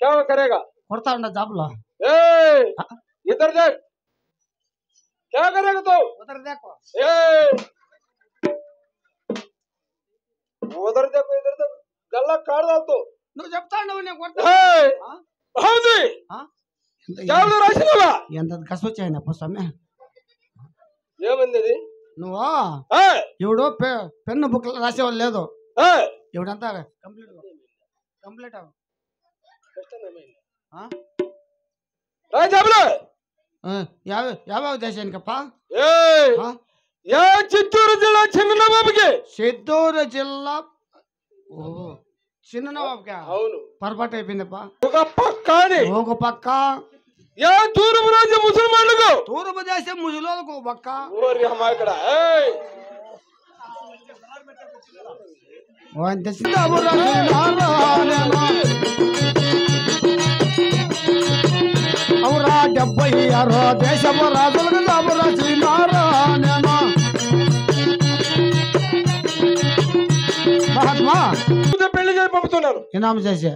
क्या करेगा? కొడతా ఉండ జాబులో इधर देख क्या करेगा तो उधर देखो उधर देखो इधर देखो गला काट डाल तो నువ్వు చెప్తా ఉండవు నేను కొడతా హౌది జాబులో రాసినవా ఎంత కసొచ్చాయన స్వామి ఏమంది నువ్వు ఇవిడు పెన్ను బుక్ రాసేవాళ్ళు లేదు ఇవిడంతా కంప్లీట్ ಯಾವ ದೇಶಕ್ಕಪ್ಪ చిత్తూరు జిల్లా చిన్ననవాబుకి చిత్తూరు జిల్లా చిన్ననవాబుకి అవును పొరపాటు అయిపోయిందప్ప ఒక పక్క తూర్పు రాజ్య ముసల్మాన్లకు తూర్పు దేశం ముసలోళ్ళకు ఒక పక్క ఇక్కడ అవురా 76 దేశపు రాజులకు జాబు రాసినారా నేను మహాత్మా పెళ్లి చేసి పంపుతున్నారు ఇనాం చేసే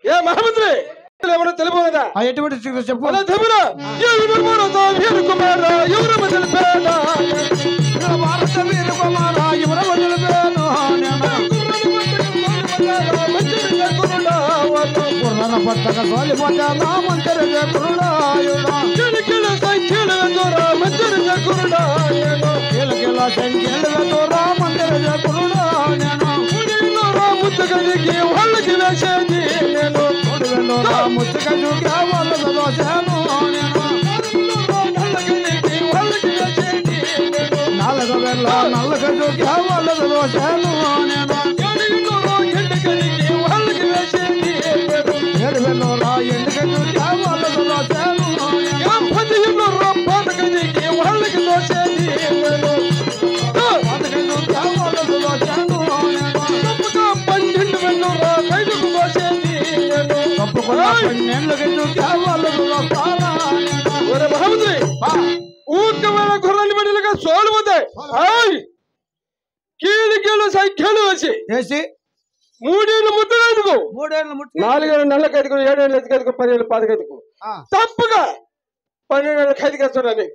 ఏ మహామంత్రి ఏమన్నా తెలుపుదా ఎటువంటి చెప్పు భారత వీర కుమార యువర వదిలిపోయాను పురాణ పట్టక తోలిపోతా నా మంత్రి కురుడాయుడా కిలకిల సంఖ్యలు దూరా మంత్రి కురుడా నేను ముచ్చగదికి వాళ్ళకి వేసేది నేను ముచ్చగా చూగా వాళ్ళకు దోశాను నేను 4 వేల నల్లగా చూగా వాళ్ళకు దోశాను నేను 7 వేల ఎండుగా చూగా వాళ్ళకు దోశాను 10 గదికి వాళ్ళకి దోసేది నేను 12 మహామంత్రి ఊరికమైన గుర్రాన్ని బడిలుగా సోలిపోతాయి కీలు సంఖ్యలు వేసి 3 ఏళ్ళు ముద్దగదుకు 4 ఏళ్ళు నెలలకు ఎదుగు 7 ఏళ్ళు ఎదుగు 10 ఏళ్ళు పాదగదుకు తప్పుగా 12 ఏళ్ళు ఖైదుగా చూడాలి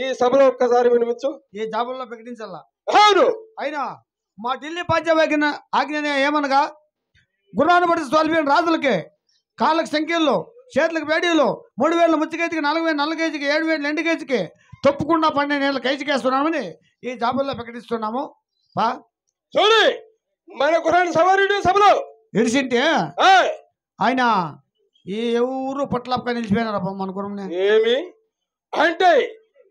ఈ సభలో ఒక్కసారి వినిపించు ఈ జాబుల్లో ప్రకటించాలా అవును అయినా మా ఢిల్లీ పంచాయతీ ఆజ్ఞ ఏమనగా గుర్రాన్ని బట్టి స్వాల్పిన రాజులకి కాళ్ళకు సంఖ్యల్లో చేతులకు వేడిలో 3 వేల ముచ్చకేజికి 4 వేల నల్ల కేజీకి 7 వేల ఎండు కేజీకి తప్పకుండా 12 ఏళ్ళ కేజీకేస్తున్నామని ఈ జాబుల్లో ప్రకటిస్తున్నాము చూడు మన గుర్రాన్ని సవారీడు సభలో ఇడిసింటే ఆయన ఈ ఊరు పట్లప్ప నిలిచిపోయినారప్ప మన గురువుని ఏమి అంటే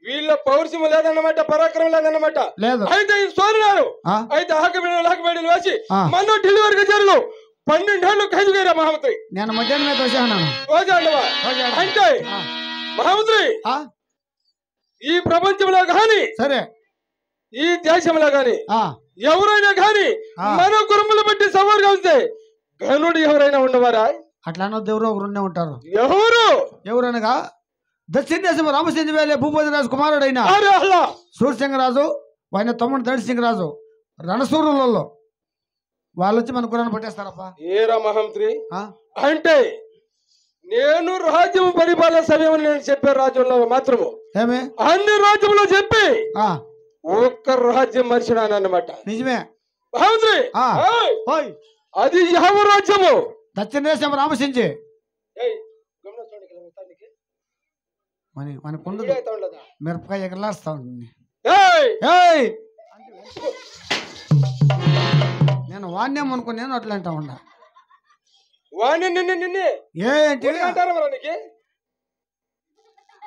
వీళ్ళ పౌరుషం లేదన్నమాట పరాక్రమం లేదన్నమాట లేదు అయితే సోరినారు అయితే ఆకబేడలు వేసి మన ఢిల్లీ వరకు చేరు 12 ఏళ్ళు ఖైదు వేరా మహామంత్రి. నేను మధ్యాహ్నం మీద వచ్చాను. అంటే మహామంత్రి ఈ ప్రపంచంలో గాని సరే ఈ దేశంలో గాని ఎవరైనా గాని మన కురుములు బట్టి సవారుగా ఉంటే గనుడు ఎవరైనా ఉండవారా? అట్లా అనొద్దు, ఎవరో ఒకరుండే ఉంటారు. ఎవరనగా దక్షిణ దేశం రామసింహ వేలే భూపతి రాజు కుమారుడైన సూర్యసింగరాజు, ఆయన తమ్ముడు దళిసింగరాజు రణసూరులలో వాళ్ళు వచ్చి మన కురాన్ని పట్టేస్తారప్ప. ఏరా మహామంత్రి, అంటే నేను రాజ్యం పరిపాలన సమయం నేను చెప్పే రాజ్యంలో మాత్రము ఏమే అన్ని రాజ్యంలో చెప్పి ఒక్క రాజ్యం మర్చినానన్నమాట. నిజమే మహామంత్రి, అది ಯಾವ రాజ్యము? దక్షిణ దేశం రామసింహి మన కుండ మిరపకాయ ఎగరలాస్తా ఉంటుంది. నేను వాణ్యం అనుకో, నేను అట్లా అంటా ఉండా. ఏంటి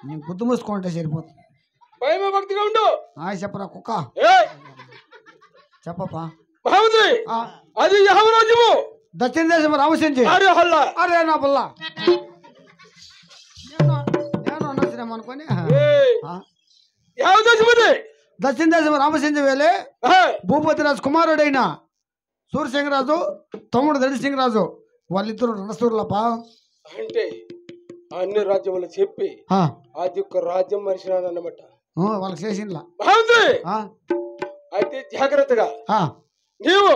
నేను గుద్దు మూసుకుంటే సరిపోతుంది. భక్తిగా ఉండు. చెప్పరా కుక్క, చెప్పప్పా. అది ಯಾವ రాజ్యము? దక్షిణ దేశం రామసింహి. అరే నా పుల్ల నేను అన్నసినేమో అనుకోని. దక్షిణ దేశం రామసింహి వేలే భూపతి రాజు కుమారుడైన సూర్యసింగరాజు తమ్ముడు దళిసింగరాజు వాళ్ళిద్దరు రణసూరులపా. అంటే అన్ని రాజ్యములు చెప్పి అది ఒక్క రాజ్యం మరిచినానన్నమాట. వాళ్ళకి చేసిండ్లా. అయితే జాగ్రత్తగా నీవు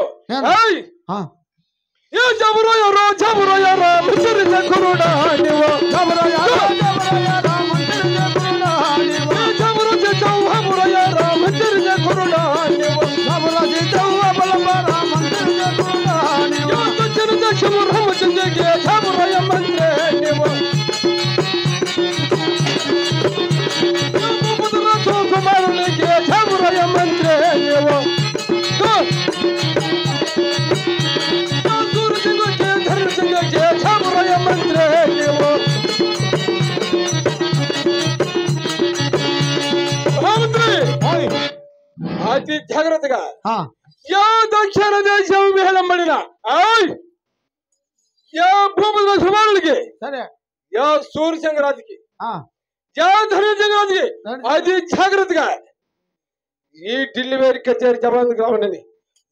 జబురోయారో జబురోయారా మంత్రి జకురుడా నీవు జబురోయారో జబురోయారా మంత్రి జకురుడా నీవు జబురో జబురోయారా మంత్రి జకురుడా నీవు జబురో జబురోయారా మంత్రి జకురుడా నీవు దక్షిణ దేశం రామచంద్రకి జబురోయ మంత్రి నీవు భూపతి రాజు కుమారునికి జబురోయ మంత్రి నీవు అతి జాగ్రత్తగా యా దక్షిణ దేశం విహళంబడిన యా భూపతి సుమారుడికి యా సూర్యసింగరాజుకి యా ధనుజంగరాజుకి అది జాగ్రత్తగా ఈ ఢిల్లీ వేరు కచేరి జబాందుగా ఉండని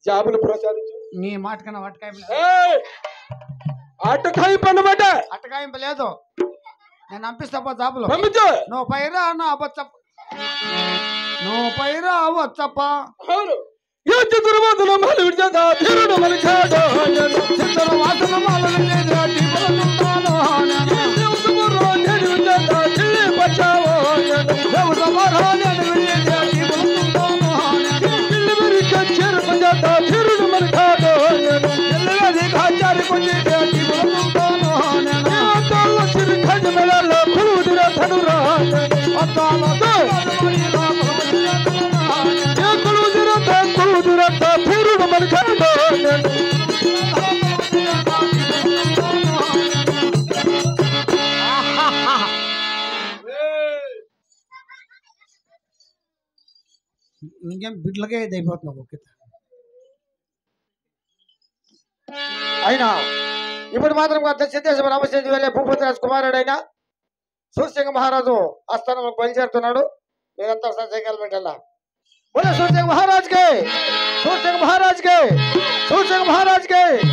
జాబులు ప్రసాదించు. నీ మాట కన్నా అట్టకాయింపన్నమాట. అట్టకాయింపలేదు, నేను పంపిస్తా జాబులు. పంపించు. నువ్వు పైరా నా అబచ్చప్ప, నువ్వు పైరా అవచ్చప్ప. చిత్రవాదన మాలు విడిచేదా తీరుడు మలిచాడు చిత్రవాదన మాలు విడిచేదా ఇంకేం బిడ్లకే ఇది అయిపోతున్నావు. అయినా ఇప్పుడు మాత్రం దక్షిణ దేశం రామసింహి వెళ్ళే భూపతి రాజు కుమారుడైన సూర్యసింగ మహారాజు ఆస్థానంలోకి బయలుదేరుతున్నాడు. మీరంతా సజ్జకాలు పెట్టాలా. సూర్యసింగ మహారాజుకే, సూర్యసింగ మహారాజుకే, సూర్యసింగ మహారాజుకే.